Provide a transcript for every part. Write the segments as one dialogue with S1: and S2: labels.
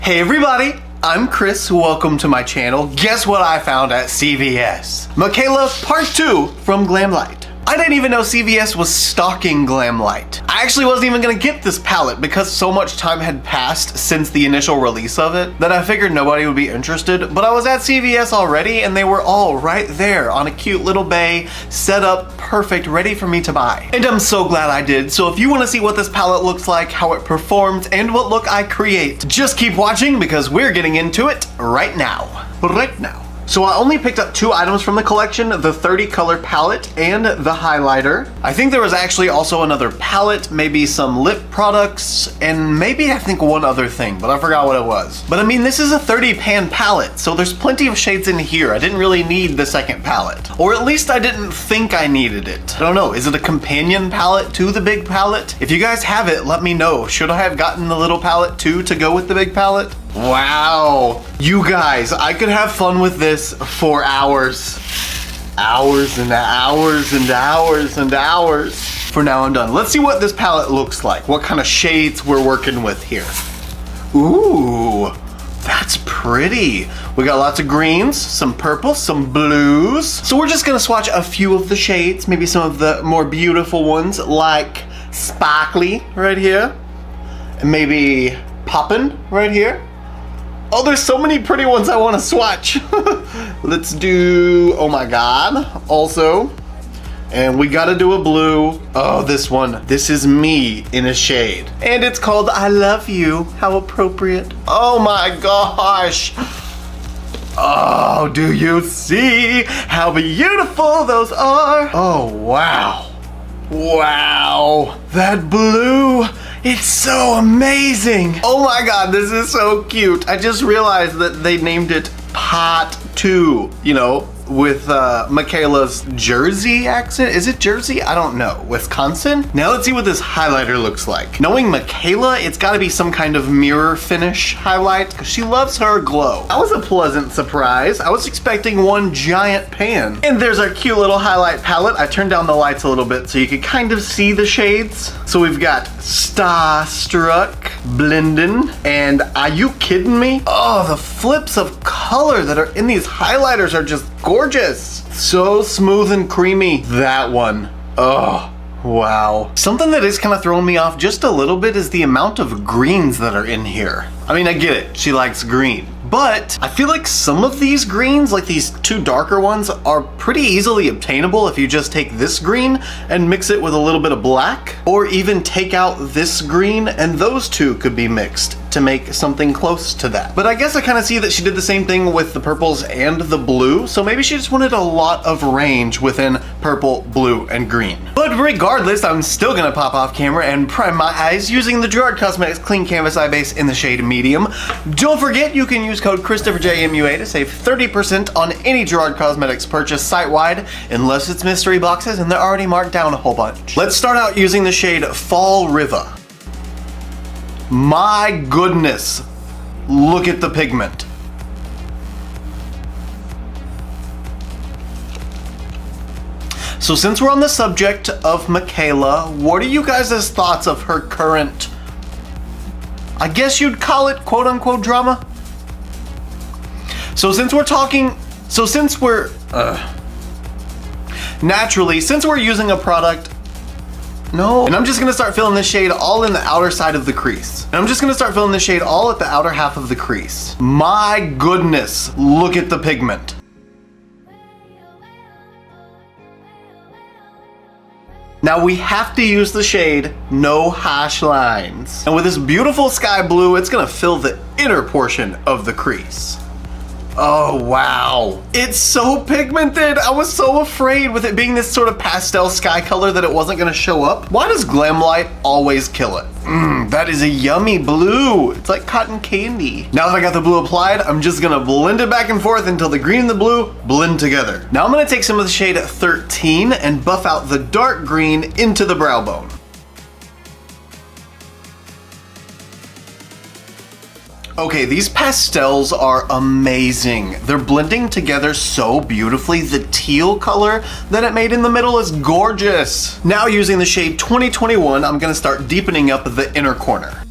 S1: Hey everybody, I'm Chris, welcome to my channel. Guess what I found at CVS? Mikayla Part 2 from Glamlite. I didn't even know CVS was stocking Glamlite. I actually wasn't even gonna get this palette because so much time had passed since the initial release of it that I figured nobody would be interested, but I was at CVS already and they were all right there on a cute little bay, set up perfect, ready for me to buy. And I'm so glad I did, so if you wanna see what this palette looks like, how it performs, and what look I create, just keep watching because we're getting into it right now. Right now. So I only picked up 2 items from the collection, the 30 color palette and the highlighter. I think there was actually also another palette, maybe some lip products, and maybe I think one other thing, but I forgot what it was. But I mean, this is a 30 pan palette, so there's plenty of shades in here. I didn't really need the second palette, or at least I didn't think I needed it. I don't know, is it a companion palette to the big palette? If you guys have it, let me know. Should I have gotten the little palette too to go with the big palette? Wow, you guys, I could have fun with this for hours. Hours and hours and hours and hours. For now, I'm done. Let's see what this palette looks like. What kind of shades we're working with here. Ooh, that's pretty. We got lots of greens, some purples, some blues. So we're just gonna swatch a few of the shades, maybe some of the more beautiful ones like Sparkly right here, and maybe Poppin' right here. Oh, there's so many pretty ones I want to swatch. Let's do, oh my God, also. And we gotta do a blue. Oh, this one. This is me in a shade. And it's called I Love You. How appropriate. Oh my gosh. Oh, do you see how beautiful those are? Oh, wow. Wow, that blue, it's so amazing. Oh my God, this is so cute. I just realized that they named it Paht 2, you know, with Mikayla's Jersey accent. Is it Jersey? I don't know. Wisconsin? Now let's see what this highlighter looks like. Knowing Mikayla, it's gotta be some kind of mirror finish highlight because she loves her glow. That was a pleasant surprise. I was expecting one giant pan. And there's our cute little highlight palette. I turned down the lights a little bit so you could kind of see the shades. So we've got Starstruck, Blendin', and Are You Kidding Me? Oh, the flips of color that are in these highlighters are just gorgeous. So smooth and creamy. That one. Oh, wow. Something that is kind of throwing me off just a little bit is the amount of greens that are in here. I mean, I get it. She likes green. But I feel like some of these greens, like these 2 darker ones, are pretty easily obtainable if you just take this green and mix it with a little bit of black, or even take out this green and those 2 could be mixed to make something close to that. But I guess I kind of see that she did the same thing with the purples and the blue, so maybe she just wanted a lot of range within purple, blue, and green. But regardless, I'm still gonna pop off camera and prime my eyes using the Gerard Cosmetics Clean Canvas Eye Base in the shade medium. Don't forget, you can use code ChristopherJMUA to save 30% on any Gerard Cosmetics purchase site-wide, unless it's mystery boxes and they're already marked down a whole bunch. Let's start out using the shade Fall River. My goodness, look at the pigment. So since we're on the subject of Mikayla, what are you guys' thoughts of her current, I guess you'd call it quote unquote drama? Naturally, since we're using a product, and I'm just gonna start filling this shade all in the outer side of the crease. And I'm just gonna start filling this shade all at the outer half of the crease. My goodness, look at the pigment. Now we have to use the shade No Hash Lines. And with this beautiful sky blue, it's gonna fill the inner portion of the crease. Oh, wow. It's so pigmented. I was so afraid with it being this sort of pastel sky color that it wasn't gonna show up. Why does Glamlite always kill it? That is a yummy blue. It's like cotton candy. Now that I got the blue applied, I'm just gonna blend it back and forth until the green and the blue blend together. Now I'm gonna take some of the shade 13 and buff out the dark green into the brow bone. Okay, these pastels are amazing. They're blending together so beautifully. The teal color that it made in the middle is gorgeous. Now using the shade 2021, I'm gonna start deepening up the inner corner.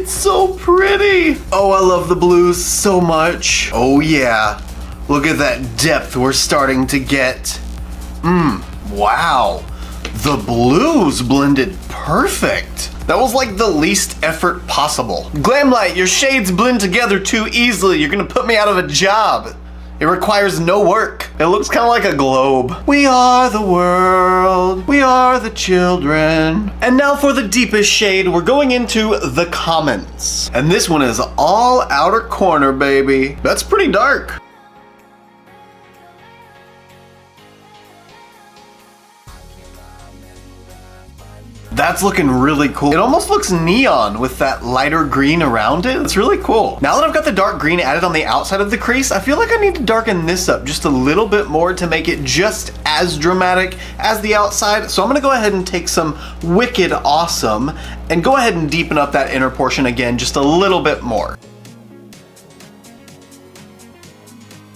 S1: It's so pretty. Oh, I love the blues so much. Oh yeah. Look at that depth we're starting to get. Wow. The blues blended perfect. That was like the least effort possible. Glamlite, your shades blend together too easily. You're gonna put me out of a job. It requires no work. It looks kind of like a globe. We are the world. We are the children. And now for the deepest shade, we're going into the Commons. And this one is all outer corner, baby. That's pretty dark. That's looking really cool. It almost looks neon with that lighter green around it. It's really cool. Now that I've got the dark green added on the outside of the crease, I feel like I need to darken this up just a little bit more to make it just as dramatic as the outside. So I'm gonna go ahead and take some Wicked Awesome and go ahead and deepen up that inner portion again just a little bit more.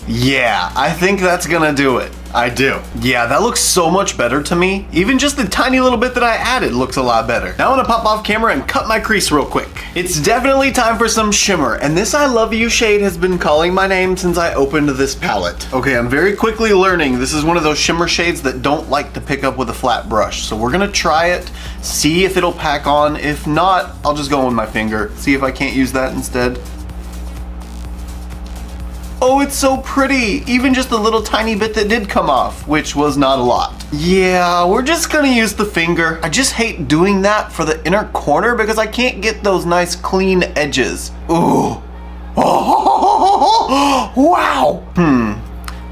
S1: Yeah, I think that's gonna do it. I do. Yeah, that looks so much better to me. Even just the tiny little bit that I added looks a lot better. Now I'm gonna pop off camera and cut my crease real quick. It's definitely time for some shimmer, and this I Love You shade has been calling my name since I opened this palette. Okay, I'm very quickly learning this is one of those shimmer shades that don't like to pick up with a flat brush. So we're gonna try it, see if it'll pack on. If not, I'll just go with my finger, see if I can't use that instead. Oh, it's so pretty. Even just the little tiny bit that did come off, which was not a lot. Yeah, we're just gonna use the finger. I just hate doing that for the inner corner because I can't get those nice clean edges. Ooh. Oh, wow.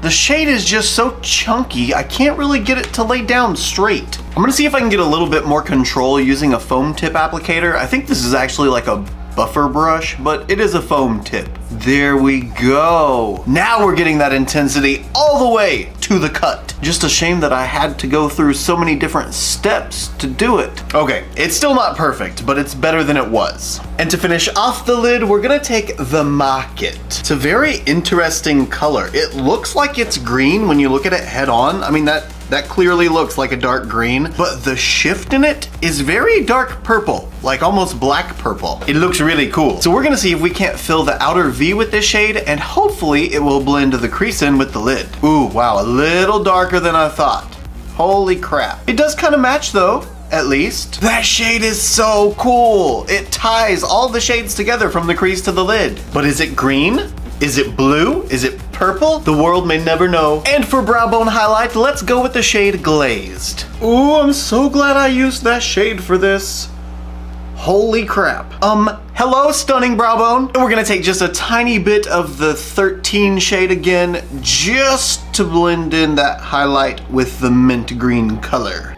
S1: The shade is just so chunky, I can't really get it to lay down straight. I'm gonna see if I can get a little bit more control using a foam tip applicator. I think this is actually like a buffer brush, but it is a foam tip. There we go. Now we're getting that intensity all the way to the cut. Just a shame that I had to go through so many different steps to do it. Okay, it's still not perfect, but it's better than it was. And to finish off the lid, we're gonna take the Market. It's a very interesting color. It looks like it's green when you look at it head on. I mean, that clearly looks like a dark green, but the shift in it is very dark purple, like almost black purple. It looks really cool. So we're gonna see if we can't fill the outer V with this shade, and hopefully it will blend the crease in with the lid. Ooh, wow, a little darker than I thought. Holy crap. It does kind of match though, at least. That shade is so cool. It ties all the shades together from the crease to the lid. But is it green? Is it blue? Is it purple? The world may never know. And for brow bone highlight, let's go with the shade Glazed. Ooh, I'm so glad I used that shade for this. Holy crap. Hello, stunning brow bone. And we're gonna take just a tiny bit of the 13 shade again, just to blend in that highlight with the mint green color.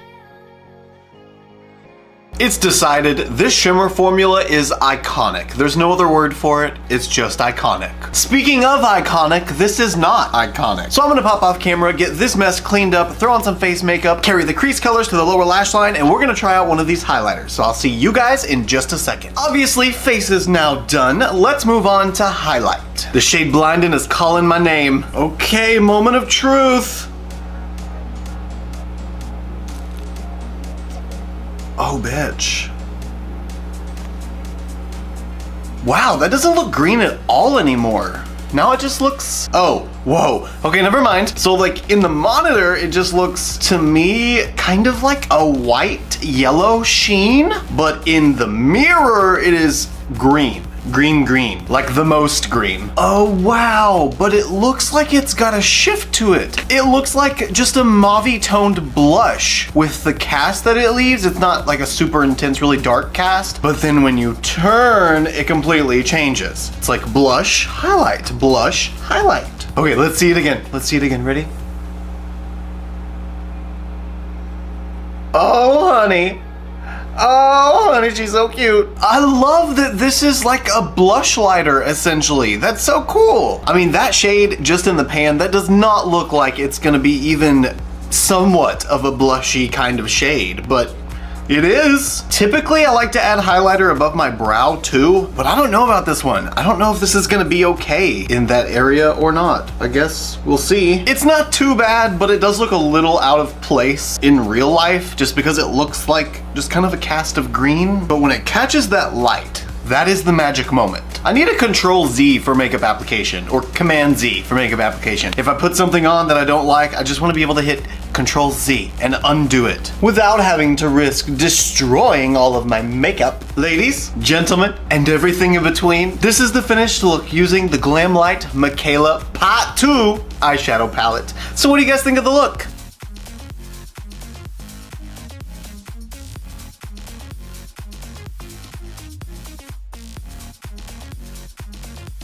S1: It's decided, this shimmer formula is iconic. There's no other word for it, it's just iconic. Speaking of iconic, this is not iconic. So I'm gonna pop off camera, get this mess cleaned up, throw on some face makeup, carry the crease colors to the lower lash line, and we're gonna try out one of these highlighters. So I'll see you guys in just a second. Obviously, face is now done. Let's move on to highlight. The shade Blindin' is calling my name. Okay, moment of truth. Oh, bitch. Wow, that doesn't look green at all anymore. Now it just looks, oh, whoa. Okay, never mind. So like in the monitor, it just looks to me kind of like a white yellow sheen, but in the mirror, it is green. Green, like the most green. Oh wow, but it looks like it's got a shift to it. It looks like just a mauve toned blush with the cast that it leaves. It's not like a super intense, really dark cast, but then when you turn, it completely changes. It's like blush, highlight, blush, highlight. Okay, let's see it again. Let's see it again, ready? Oh honey. Oh, honey, she's so cute. I love that this is like a blush lighter, essentially. That's so cool. I mean, that shade just in the pan, that does not look like it's gonna be even somewhat of a blushy kind of shade, but it is. Typically, I like to add highlighter above my brow too, but I don't know about this one. I don't know if this is gonna be okay in that area or not. I guess we'll see. It's not too bad, but it does look a little out of place in real life just because it looks like just kind of a cast of green. But when it catches that light, That is the magic moment. I need a Control Z for makeup application, or Command Z for makeup application. If I put something on that I don't like, I just want to be able to hit Control Z and undo it without having to risk destroying all of my makeup. Ladies, gentlemen, and everything in between, this is the finished look using the Glamlite Mikayla Paht 2 eyeshadow palette. So what do you guys think of the look?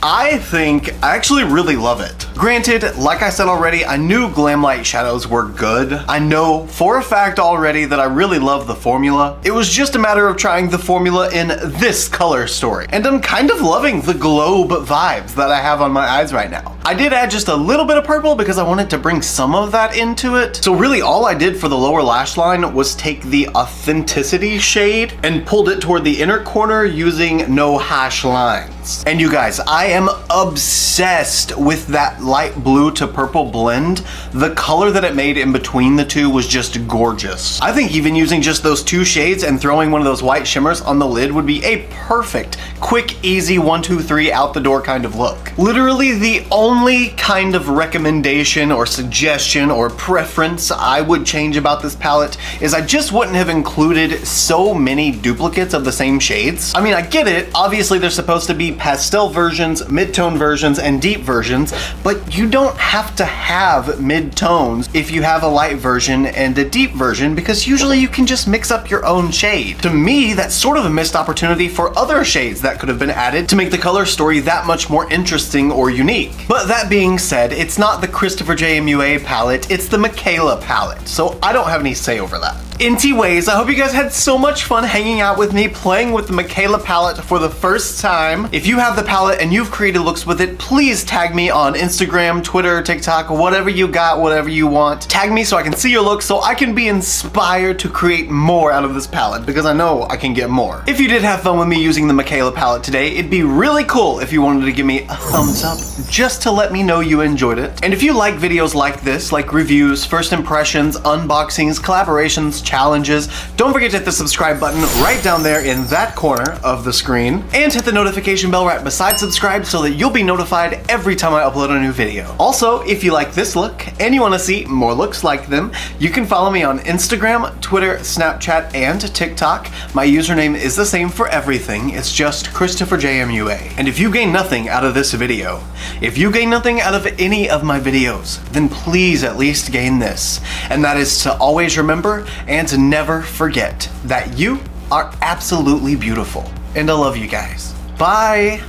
S1: I actually really love it. Granted, like I said already, I knew Glamlite shadows were good. I know for a fact already that I really love the formula. It was just a matter of trying the formula in this color story. And I'm kind of loving the globe vibes that I have on my eyes right now. I did add just a little bit of purple because I wanted to bring some of that into it. So really all I did for the lower lash line was take the Authenticity shade and pulled it toward the inner corner using no hash lines. And you guys, I am obsessed with that light blue to purple blend. The color that it made in between the two was just gorgeous. I think even using just those two shades and throwing one of those white shimmers on the lid would be a perfect, quick, easy 1, 2, 3 out the door kind of look. Literally the only kind of recommendation or suggestion or preference I would change about this palette is I just wouldn't have included so many duplicates of the same shades. I mean, I get it. Obviously, they're supposed to be pastel versions, mid-tone versions, and deep versions, but you don't have to have mid-tones if you have a light version and a deep version, because usually you can just mix up your own shade. To me, that's sort of a missed opportunity for other shades that could have been added to make the color story that much more interesting or unique. But that being said, it's not the ChristopherJMUA palette, it's the Mikayla palette, so I don't have any say over that. Anyways, I hope you guys had so much fun hanging out with me playing with the Mikayla palette for the first time. If you have the palette and you've created looks with it, please tag me on Instagram, Twitter, TikTok, whatever you got, whatever you want. Tag me so I can see your looks so I can be inspired to create more out of this palette, because I know I can get more. If you did have fun with me using the Mikayla palette today, it'd be really cool if you wanted to give me a thumbs up just to let me know you enjoyed it. And if you like videos like this, like reviews, first impressions, unboxings, collaborations, challenges, don't forget to hit the subscribe button right down there in that corner of the screen, and hit the notification bell right beside subscribe so that you'll be notified every time I upload a new video. Also, if you like this look and you want to see more looks like them, you can follow me on Instagram, Twitter, Snapchat, and TikTok. My username is the same for everything. It's just ChristopherJMUA. And if you gain nothing out of this video, if you gain nothing out of any of my videos, then please at least gain this. And that is to always remember and to never forget that you are absolutely beautiful. And I love you guys. Bye.